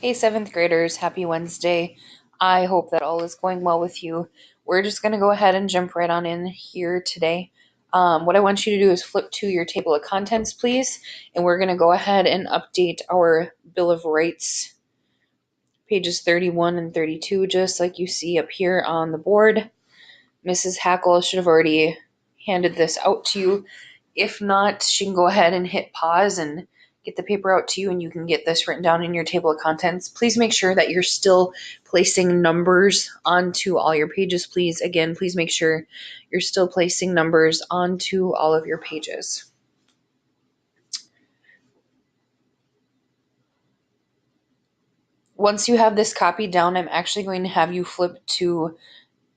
Hey, seventh graders, happy Wednesday. I hope that all is going well with you. We're just going to go ahead and jump right on in here today. What I want you to do is flip to your table of contents, please, and we're going to go ahead and update our Bill of Rights, pages 31 and 32, just like you see up here on the board. Mrs. Hackle should have already handed this out to you. If not, she can go ahead and hit pause and get the paper out to you, and you can get this written down in your table of contents. Please make sure that you're still placing numbers onto all your pages, please. Again, please make sure you're still placing numbers onto all of your pages. Once you have this copied down, I'm actually going to have you flip to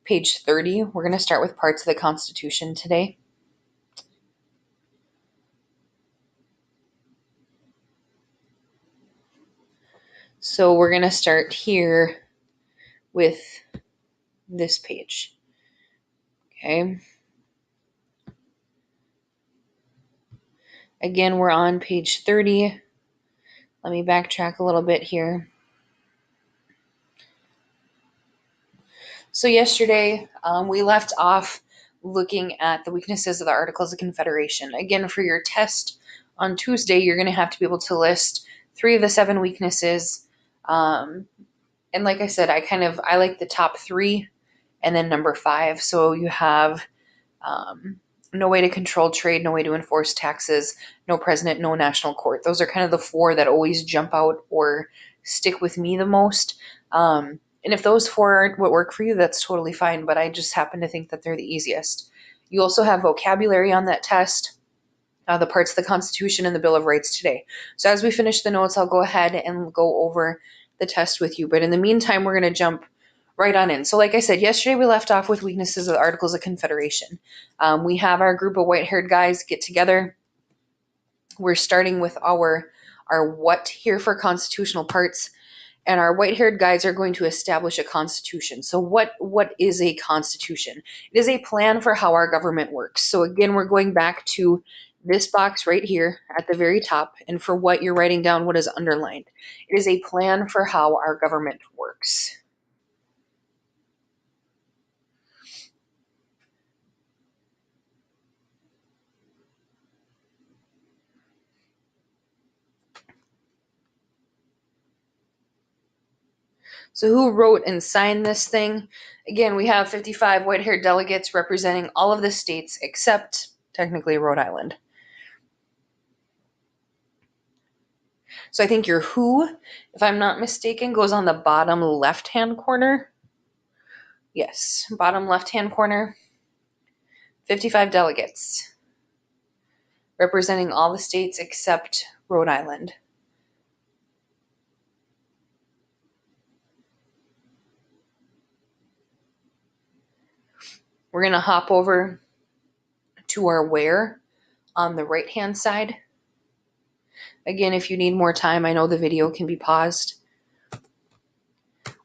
page 30. We're going to start with parts of the Constitution today. So we're going to start here with this page. Okay. Again, we're on page 30. Let me backtrack a little bit here. So yesterday, we left off looking at the weaknesses of the Articles of Confederation. Again, for your test on Tuesday, you're going to have to be able to list 3 of the 7 weaknesses. And like I said, I like the top 3 and then number 5. So you have no way to control trade, no way to enforce taxes, no president, no national court. Those are kind of the 4 that always jump out or stick with me the most. And if those 4 aren't what work for you, that's totally fine, but I just happen to think that they're the easiest. You also have vocabulary on that test, the parts of the Constitution and the Bill of Rights today. So as we finish the notes, I'll go ahead and go over the test with you. But in the meantime, we're going to jump right on in. So like I said, yesterday we left off with weaknesses of the Articles of Confederation. We have our group of white-haired guys get together. We're starting with our what here for constitutional parts. And our white-haired guys are going to establish a constitution. So what is a constitution? It is a plan for how our government works. So again, we're going back to this box right here at the very top. And for what you're writing down, what is underlined? It is a plan for how our government works. So who wrote and signed this thing? Again, we have 55 white-haired delegates representing all of the states except technically Rhode Island. So I think your who, if I'm not mistaken, goes on the bottom left-hand corner. Yes, bottom left-hand corner. 55 delegates representing all the states except Rhode Island. We're going to hop over to our where on the right-hand side. Again, if you need more time, I know the video can be paused.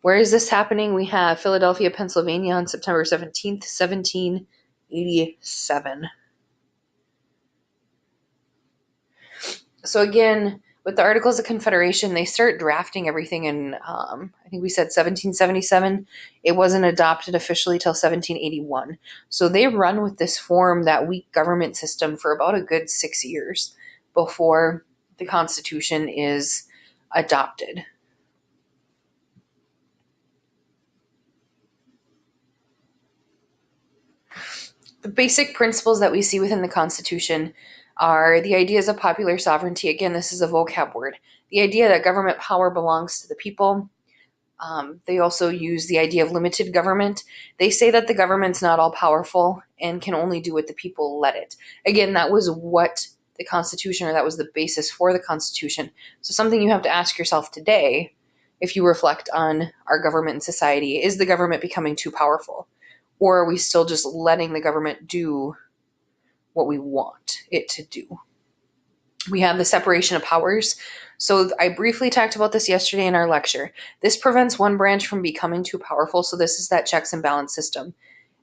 Where is this happening? We have Philadelphia, Pennsylvania on September 17th, 1787. So again, with the Articles of Confederation, they start drafting everything in, I think we said 1777. It wasn't adopted officially till 1781. So they run with this form, that weak government system, for about a good 6 years before the Constitution is adopted. The basic principles that we see within the Constitution are the ideas of popular sovereignty. Again, this is a vocab word. The idea that government power belongs to the people. They also use the idea of limited government. They say that the government's not all powerful and can only do what the people let it. Again, that was what the Constitution, or that was the basis for the Constitution. So something you have to ask yourself today, if you reflect on our government and society, is the government becoming too powerful? Or are we still just letting the government do what we want it to do? We have the separation of powers. So I briefly talked about this yesterday in our lecture. This prevents one branch from becoming too powerful. So this is that checks and balance system.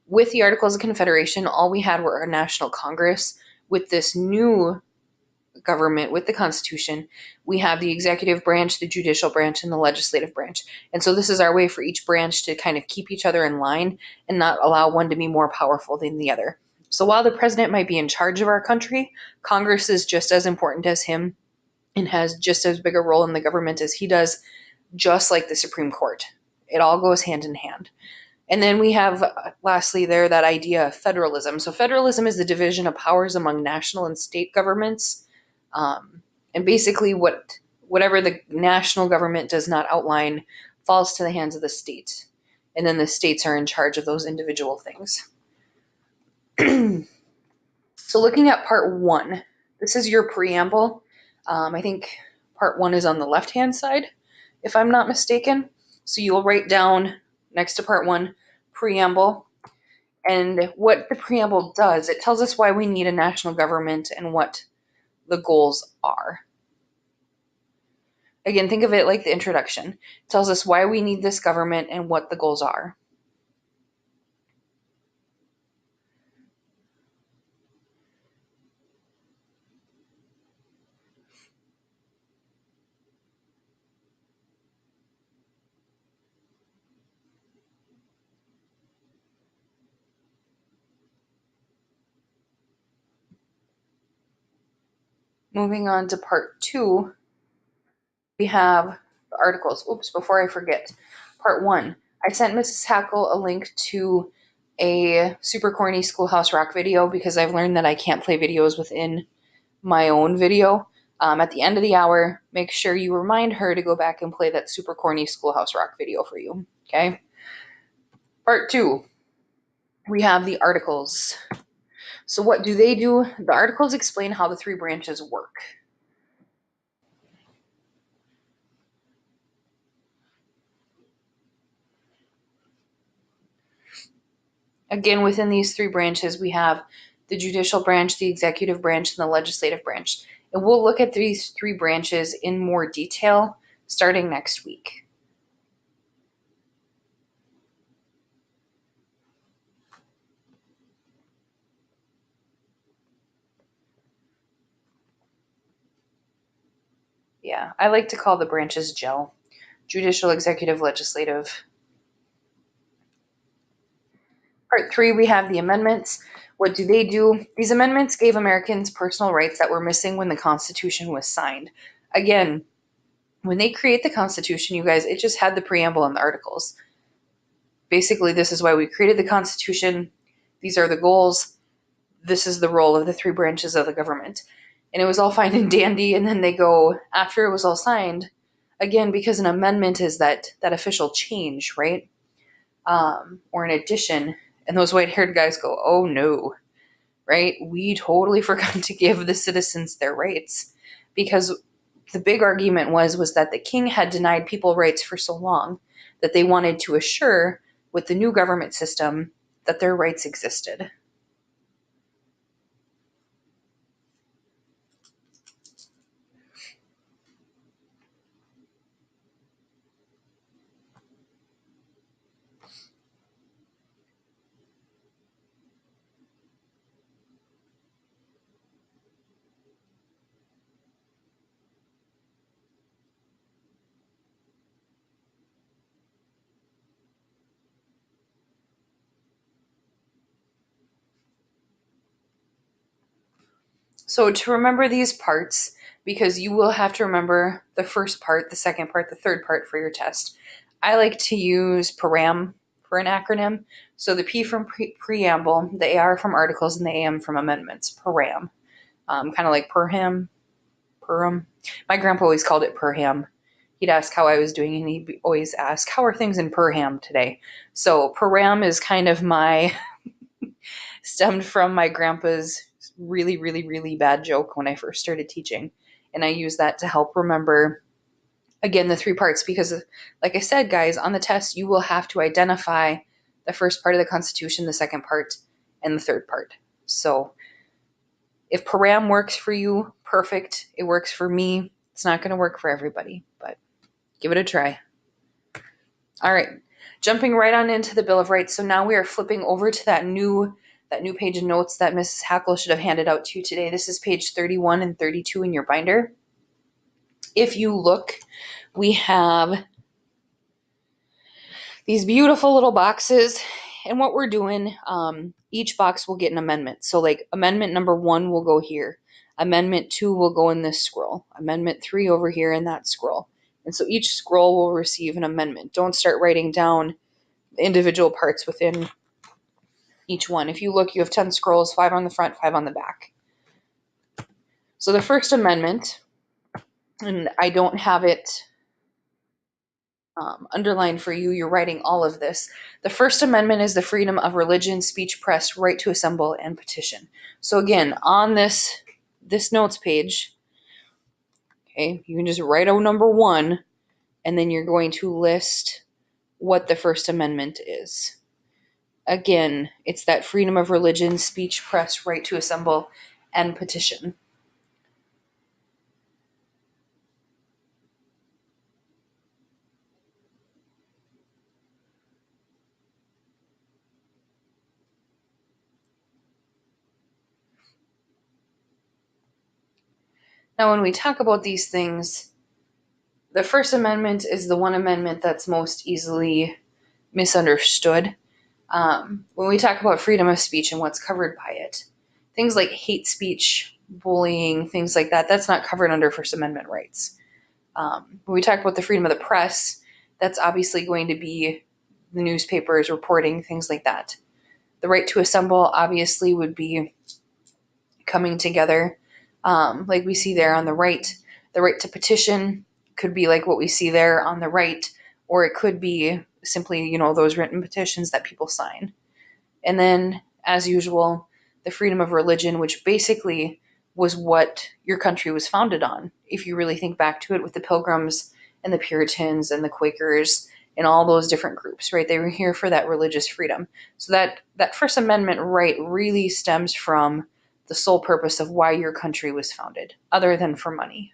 With the Articles of Confederation, all we had were a national Congress. With this new government with the Constitution, we have the executive branch, the judicial branch, and the legislative branch. And so this is our way for each branch to kind of keep each other in line and not allow one to be more powerful than the other. So while the president might be in charge of our country, Congress is just as important as him and has just as big a role in the government as he does, just like the Supreme Court. It all goes hand in hand. And then we have, lastly, there that idea of federalism. So federalism is the division of powers among national and state governments. And basically whatever the national government does not outline falls to the hands of the state. And then the states are in charge of those individual things. So looking at part 1, this is your preamble. I think part 1 is on the left-hand side, if I'm not mistaken. So you'll write down next to part 1, preamble. And what the preamble does, it tells us why we need a national government and what the goals are. Again, think of it like the introduction. It tells us why we need this government and what the goals are. Moving on to part 2, we have the articles. Oops, before I forget. Part 1, I sent Mrs. Hackle a link to a super corny Schoolhouse Rock video because I've learned that I can't play videos within my own video. At the end of the hour, make sure you remind her to go back and play that super corny Schoolhouse Rock video for you, okay? Part 2, we have the articles. So what do they do? The articles explain how the 3 branches work. Again, within these 3 branches, we have the judicial branch, the executive branch, and the legislative branch. And we'll look at these 3 branches in more detail starting next week. Yeah, I like to call the branches gel. Judicial, executive, legislative. Part 3, we have the amendments. What do they do? These amendments gave Americans personal rights that were missing when the Constitution was signed. Again, when they create the Constitution, you guys, it just had the preamble and the articles. Basically, this is why we created the Constitution. These are the goals. This is the role of the 3 branches of the government. And it was all fine and dandy, and then they go, after it was all signed, again, because an amendment is that official change, right? Or an addition. And those white-haired guys go, oh no, right? We totally forgot to give the citizens their rights. Because the big argument was that the king had denied people rights for so long that they wanted to assure with the new government system that their rights existed. So to remember these parts, because you will have to remember the first part, the second part, the third part for your test, I like to use PARAM for an acronym. So the P from preamble, the AR from articles, and the AM from amendments, PARAM. Kind of like Perham. My grandpa always called it Perham. He'd ask how I was doing, and he'd always ask, how are things in Perham today? So PARAM is kind of stemmed from my grandpa's really, really, really bad joke when I first started teaching. And I use that to help remember, again, the 3 parts, because like I said, guys, on the test, you will have to identify the first part of the Constitution, the second part, and the third part. So if PARAM works for you, perfect. It works for me. It's not going to work for everybody, but give it a try. All right, jumping right on into the Bill of Rights. So now we are flipping over to that new that new page of notes that Mrs. Hackle should have handed out to you today. This is page 31 and 32 in your binder. If you look, we have these beautiful little boxes, and what we're doing, each box will get an amendment. So like amendment number 1 will go here. Amendment 2 will go in this scroll. Amendment 3 over here in that scroll. And so each scroll will receive an amendment. Don't start writing down individual parts within each one. If you look, you have 10 scrolls, 5 on the front, 5 on the back. So the first amendment, and I don't have it underlined for you, you're writing all of this. The First Amendment is the freedom of religion, speech, press, right to assemble, and petition. So again, on this notes page, okay, you can just write out number 1, and then you're going to list what the First Amendment is. Again, it's that freedom of religion, speech, press, right to assemble, and petition. Now, when we talk about these things, the First Amendment is the one amendment that's most easily misunderstood. When we talk about freedom of speech and what's covered by it, things like hate speech, bullying, things like that, that's not covered under First Amendment rights. When we talk about the freedom of the press, that's obviously going to be the newspapers reporting, things like that. The right to assemble obviously would be coming together, like we see there on the right. The right to petition could be like what we see there on the right, or it could be simply, those written petitions that people sign. And then, as usual, the freedom of religion, which basically was what your country was founded on. If you really think back to it, with the Pilgrims and the Puritans and the Quakers and all those different groups, right? They were here for that religious freedom. So that First Amendment right really stems from the sole purpose of why your country was founded, other than for money.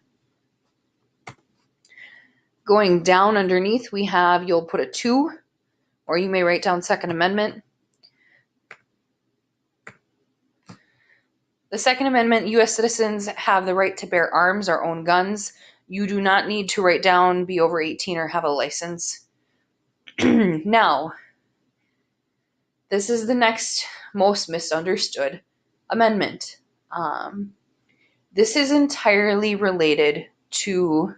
Going down underneath, we have, you'll put a 2, or you may write down Second Amendment. The Second Amendment, U.S. citizens have the right to bear arms or own guns. You do not need to write down be over 18 or have a license. Now, this is the next most misunderstood amendment. This is entirely related to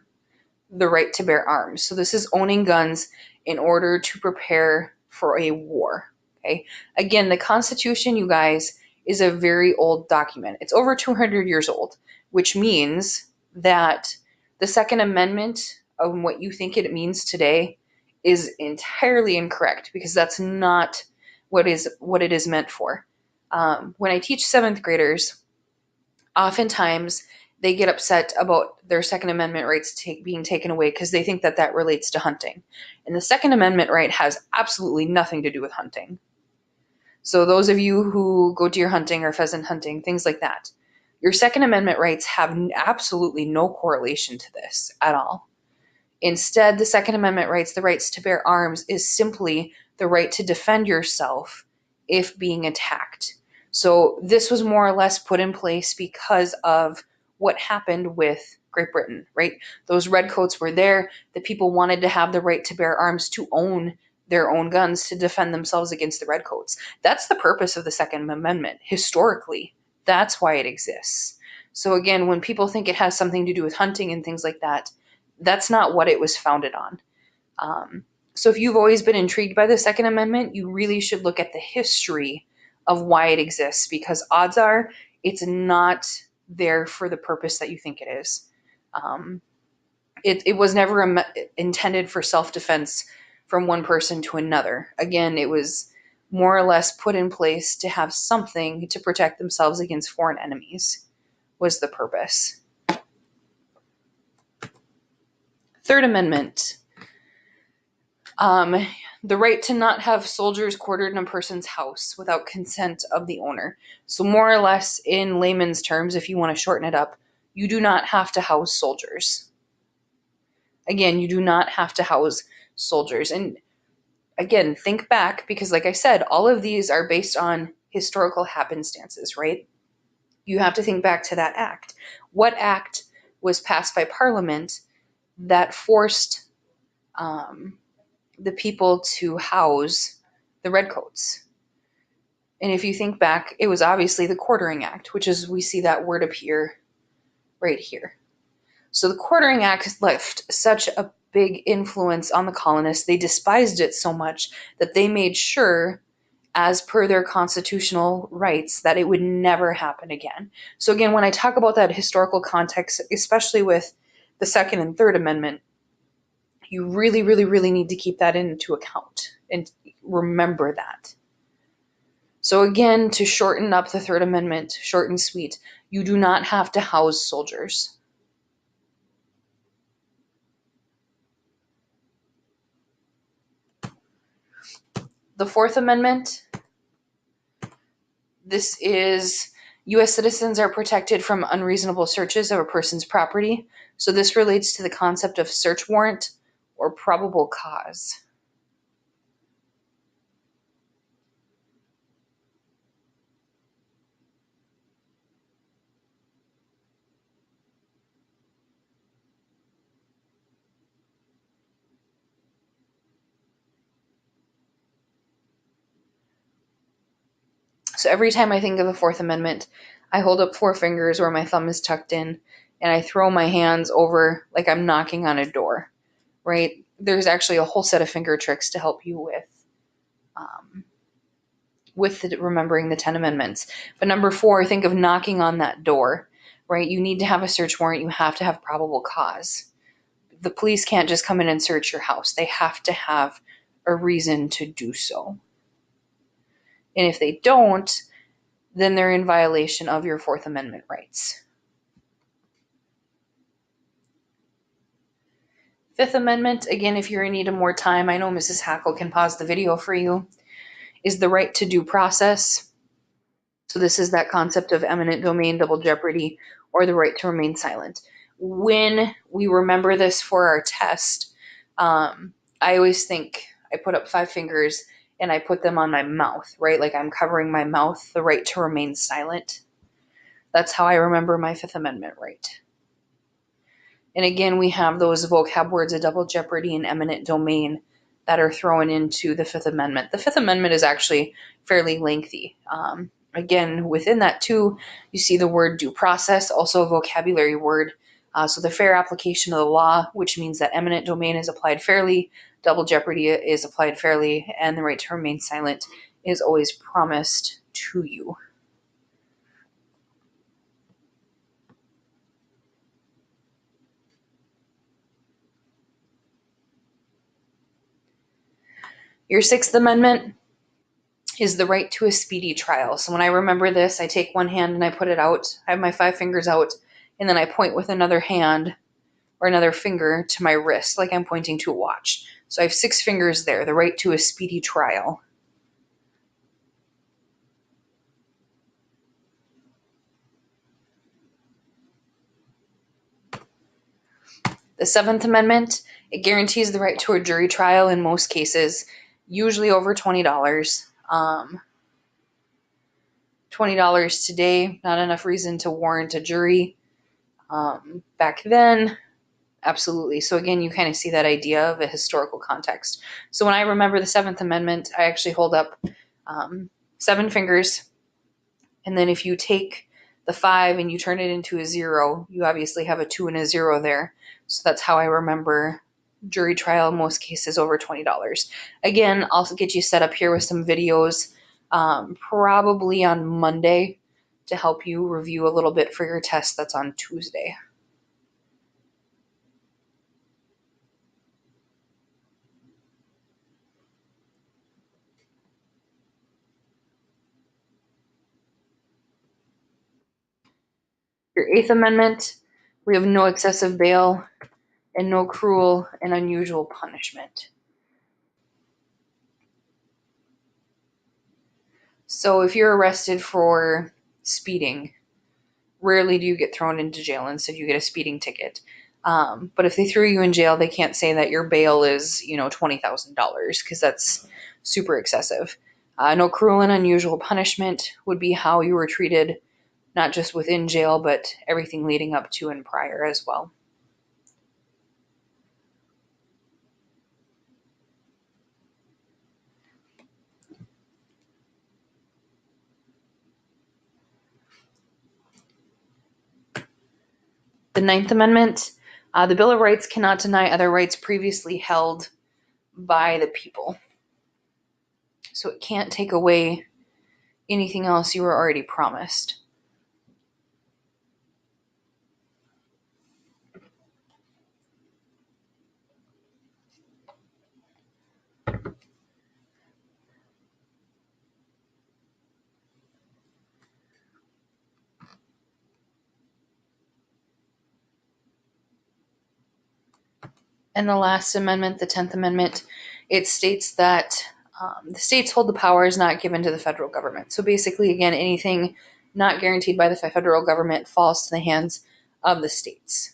the right to bear arms. So this is owning guns in order to prepare for a war. Okay. Again, the Constitution, you guys, is a very old document. It's over 200 years old, which means that the Second Amendment of what you think it means today is entirely incorrect, because that's not what it is meant for. When I teach 7th graders, oftentimes they get upset about their Second Amendment rights being taken away because they think that relates to hunting. And the Second Amendment right has absolutely nothing to do with hunting. So those of you who go deer hunting or pheasant hunting, things like that, your Second Amendment rights have absolutely no correlation to this at all. Instead, the Second Amendment rights, the rights to bear arms, is simply the right to defend yourself if being attacked. So this was more or less put in place because of what happened with Great Britain, right? Those redcoats were there. The people wanted to have the right to bear arms, to own their own guns, to defend themselves against the redcoats. That's the purpose of the Second Amendment. Historically, that's why it exists. So again, when people think it has something to do with hunting and things like that, that's not what it was founded on. So if you've always been intrigued by the Second Amendment, you really should look at the history of why it exists, because odds are it's not there for the purpose that you think it is. It was never intended for self-defense from one person to another. Again, it was more or less put in place to have something to protect themselves against foreign enemies, was the purpose. Third Amendment. The right to not have soldiers quartered in a person's house without consent of the owner. So more or less, in layman's terms, if you want to shorten it up, you do not have to house soldiers. Again, you do not have to house soldiers. And again, think back, because like I said, all of these are based on historical happenstances, right? You have to think back to that act. What act was passed by Parliament that forced the people to house the redcoats? And if you think back, it was obviously the Quartering Act, which is, we see that word appear right here. So the Quartering Act left such a big influence on the colonists. They despised it so much that they made sure, as per their constitutional rights, that it would never happen again. So again, when I talk about that historical context, especially with the Second and Third Amendment, you really, really, really need to keep that into account and remember that. So again, to shorten up the Third Amendment, short and sweet, you do not have to house soldiers. The Fourth Amendment, this is U.S. citizens are protected from unreasonable searches of a person's property. So this relates to the concept of search warrant or probable cause. So every time I think of the Fourth Amendment, I hold up four fingers where my thumb is tucked in, and I throw my hands over like I'm knocking on a door, right? There's actually a whole set of finger tricks to help you with remembering the 10 Amendments. But number 4, think of knocking on that door, right? You need to have a search warrant. You have to have probable cause. The police can't just come in and search your house. They have to have a reason to do so. And if they don't, then they're in violation of your Fourth Amendment rights. Fifth Amendment, again, if you're in need of more time, I know Mrs. Hackle can pause the video for you, is the right to due process. So this is that concept of eminent domain, double jeopardy, or the right to remain silent. When we remember this for our test, I always think I put up 5 fingers and I put them on my mouth, right? Like I'm covering my mouth, the right to remain silent. That's how I remember my Fifth Amendment right. And again, we have those vocab words of double jeopardy and eminent domain that are thrown into the Fifth Amendment. The Fifth Amendment is actually fairly lengthy. Again, within that too, you see the word due process, also a vocabulary word. So the fair application of the law, which means that eminent domain is applied fairly, double jeopardy is applied fairly, and the right to remain silent is always promised to you. Your Sixth Amendment is the right to a speedy trial. So when I remember this, I take one hand and I put it out. I have my 5 fingers out, and then I point with another hand or another finger to my wrist, like I'm pointing to a watch. So I have 6 fingers there, the right to a speedy trial. The Seventh Amendment, it guarantees the right to a jury trial in most cases, usually over $20. $20 today, not enough reason to warrant a jury. Back then, absolutely. So again, you kind of see that idea of a historical context. So when I remember the Seventh Amendment, I actually hold up 7 fingers. And then if you take the 5 and you turn it into a 0, you obviously have a 2 and a 0 there. So that's how I remember jury trial, in most cases over $20. Again, I'll get you set up here with some videos probably on Monday to help you review a little bit for your test that's on Tuesday. Your Eighth Amendment, we have no excessive bail and no cruel and unusual punishment. So if you're arrested for speeding, rarely do you get thrown into jail. Instead, you get a speeding ticket. But if they threw you in jail, they can't say that your bail is, $20,000 because that's super excessive. No cruel and unusual punishment would be how you were treated, not just within jail, but everything leading up to and prior as well. The Ninth Amendment, the Bill of Rights cannot deny other rights previously held by the people. So it can't take away anything else you were already promised. And the last amendment, the 10th Amendment, it states that the states hold the powers not given to the federal government. So basically, again, anything not guaranteed by the federal government falls to the hands of the states.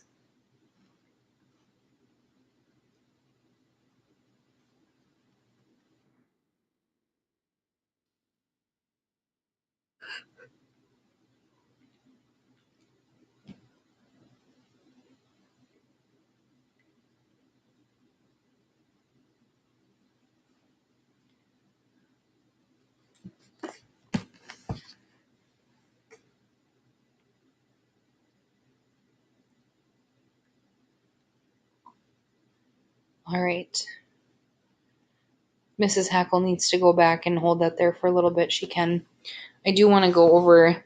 All right. Mrs. Hackle needs to go back and hold that there for a little bit. She can. I do want to go over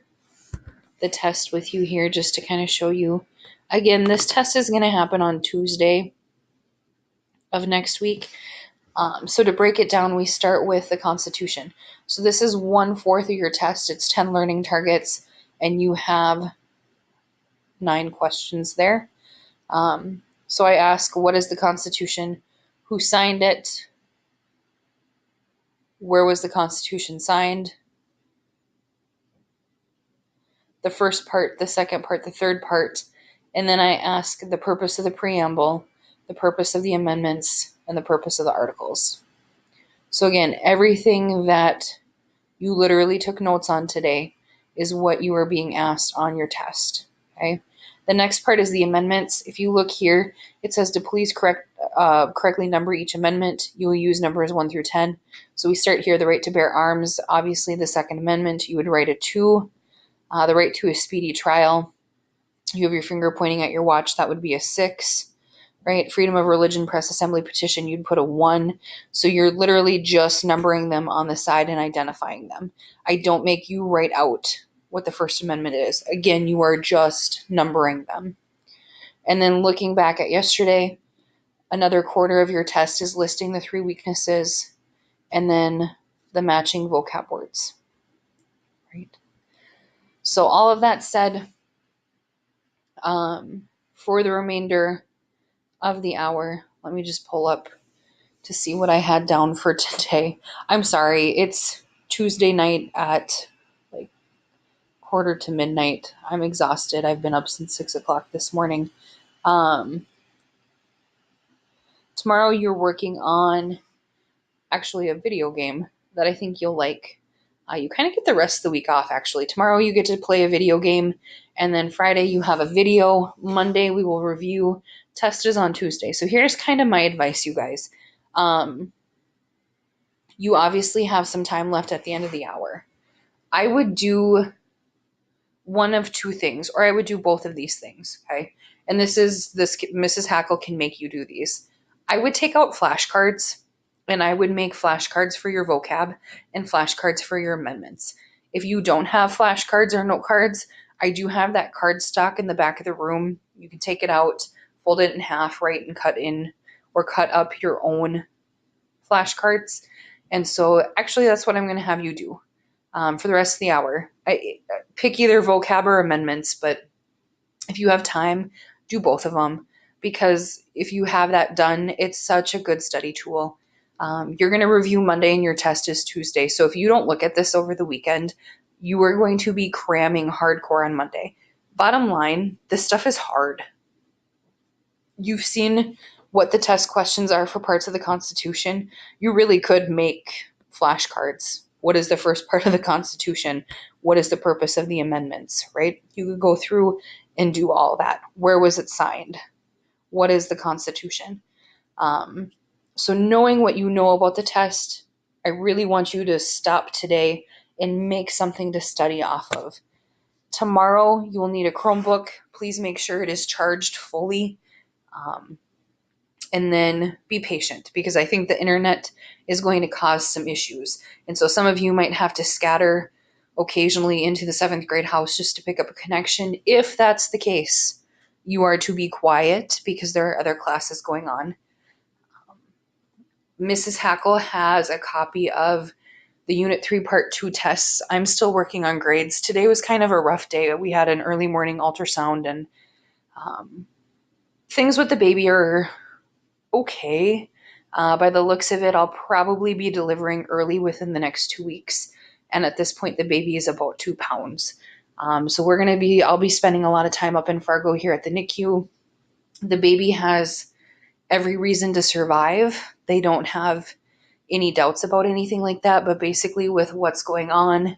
the test with you here just to kind of show you. Again, this test is going to happen on Tuesday of next week. So to break it down, we start with the Constitution. So this is 1/4 of your test. It's 10 learning targets, and you have 9 questions there. So I ask, what is the Constitution? Who signed it? Where was the Constitution signed? The first part, the second part, the third part. And then I ask the purpose of the preamble, the purpose of the amendments, and the purpose of the articles. So again, everything that you literally took notes on today is what you are being asked on your test. Okay. The next part is the amendments. If you look here, it says to please correctly number each amendment. You will use numbers 1 through 10. So we start here, the right to bear arms. Obviously, the Second Amendment, you would write a 2. The right to a speedy trial. You have your finger pointing at your watch. That would be a 6. Right? Freedom of religion, press, assembly, petition, you'd put a 1. So you're literally just numbering them on the side and identifying them. I don't make you write out what the First Amendment is. Again, you are just numbering them. And then looking back at yesterday, another quarter of your test is listing the 3 weaknesses and then the matching vocab words. Right? So all of that said, for the remainder of the hour, let me just pull up to see what I had down for today. I'm sorry, it's Tuesday night at like 1:45 to midnight. I'm exhausted. I've been up since 6 o'clock this morning. Tomorrow you're working on actually a video game that I think you'll like. You kind of get the rest of the week off, actually. Tomorrow you get to play a video game, and then Friday you have a video. Monday we will review. Test is on Tuesday. So here's kind of my advice, you guys. You obviously have some time left at the end of the hour. I would do one of 2 things, or I would do both of these things, okay? And this Mrs. Hackle can make you do these. I would take out flashcards, and I would make flashcards for your vocab and flashcards for your amendments. If you don't have flashcards or note cards, I do have that card stock in the back of the room. You can take it out, fold it in half, write and cut in, or cut up your own flashcards. And so actually that's what I'm going to have you do for the rest of the hour. I pick either vocab or amendments, but if you have time, do both of them, because if you have that done, it's such a good study tool. You're going to review Monday and your test is Tuesday. So if you don't look at this over the weekend, you are going to be cramming hardcore on Monday. Bottom line, this stuff is hard. You've seen what the test questions are for parts of the Constitution. You really could make flashcards What is the first part of the Constitution? What is the purpose of the amendments, right? You could go through and do all that. Where was it signed? What is the Constitution? So knowing what you know about the test, I really want you to stop today and make something to study off of. Tomorrow, you will need a Chromebook. Please make sure it is charged fully. And then be patient, because I think the internet is going to cause some issues. And so some of you might have to scatter occasionally into the 7th grade house just to pick up a connection. If that's the case, you are to be quiet because there are other classes going on. Mrs. Hackle has a copy of the Unit 3 Part 2 tests. I'm still working on grades. Today was kind of a rough day. We had an early morning ultrasound, and things with the baby are okay. By the looks of it, I'll probably be delivering early within the next 2 weeks. And at this point, the baby is about 2 pounds. So I'll be spending a lot of time up in Fargo here at the NICU. The baby has every reason to survive. They don't have any doubts about anything like that, but basically with what's going on,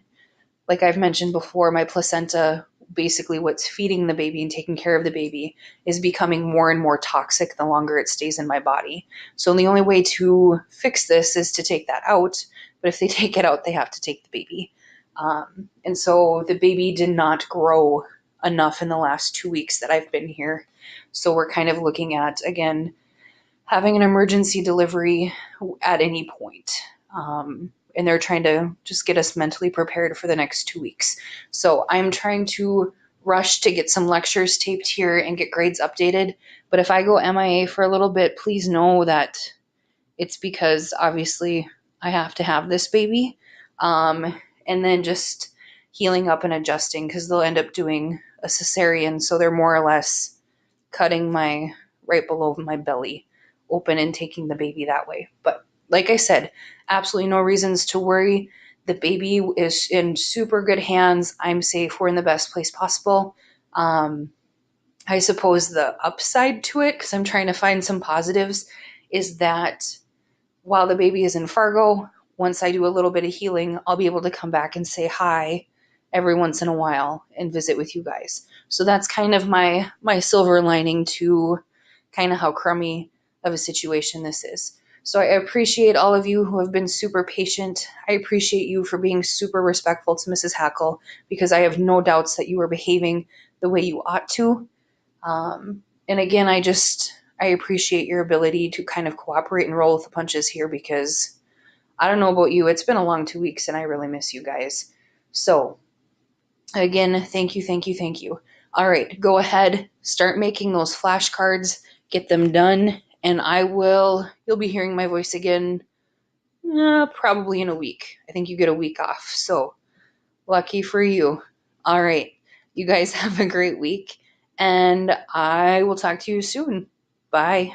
like I've mentioned before, my placenta, basically what's feeding the baby and taking care of the baby, is becoming more and more toxic the longer it stays in my body. So the only way to fix this is to take that out, but if they take it out, they have to take the baby. And so the baby did not grow enough in the last 2 weeks that I've been here. So we're kind of looking at, again, having an emergency delivery at any point. And they're trying to just get us mentally prepared for the next 2 weeks. So I'm trying to rush to get some lectures taped here and get grades updated. But if I go MIA for a little bit, please know that it's because obviously I have to have this baby. And then just healing up and adjusting, because they'll end up doing a cesarean. So they're more or less cutting my right below my belly open and taking the baby that way. But like I said, absolutely no reasons to worry. The baby is in super good hands. I'm safe. We're in the best place possible. I suppose the upside to it, because I'm trying to find some positives, is that while the baby is in Fargo, once I do a little bit of healing, I'll be able to come back and say hi every once in a while and visit with you guys. So that's kind of my silver lining to kind of how crummy of a situation this is. So I appreciate all of you who have been super patient. I appreciate you for being super respectful to Mrs. Hackle, because I have no doubts that you are behaving the way you ought to. And again, I appreciate your ability to kind of cooperate and roll with the punches here, because I don't know about you, it's been a long 2 weeks and I really miss you guys. So again, thank you, thank you, thank you. All right, go ahead, start making those flashcards, get them done, and you'll be hearing my voice again probably in a week. I think you get a week off, so lucky for you. All right, you guys have a great week, and I will talk to you soon. Bye.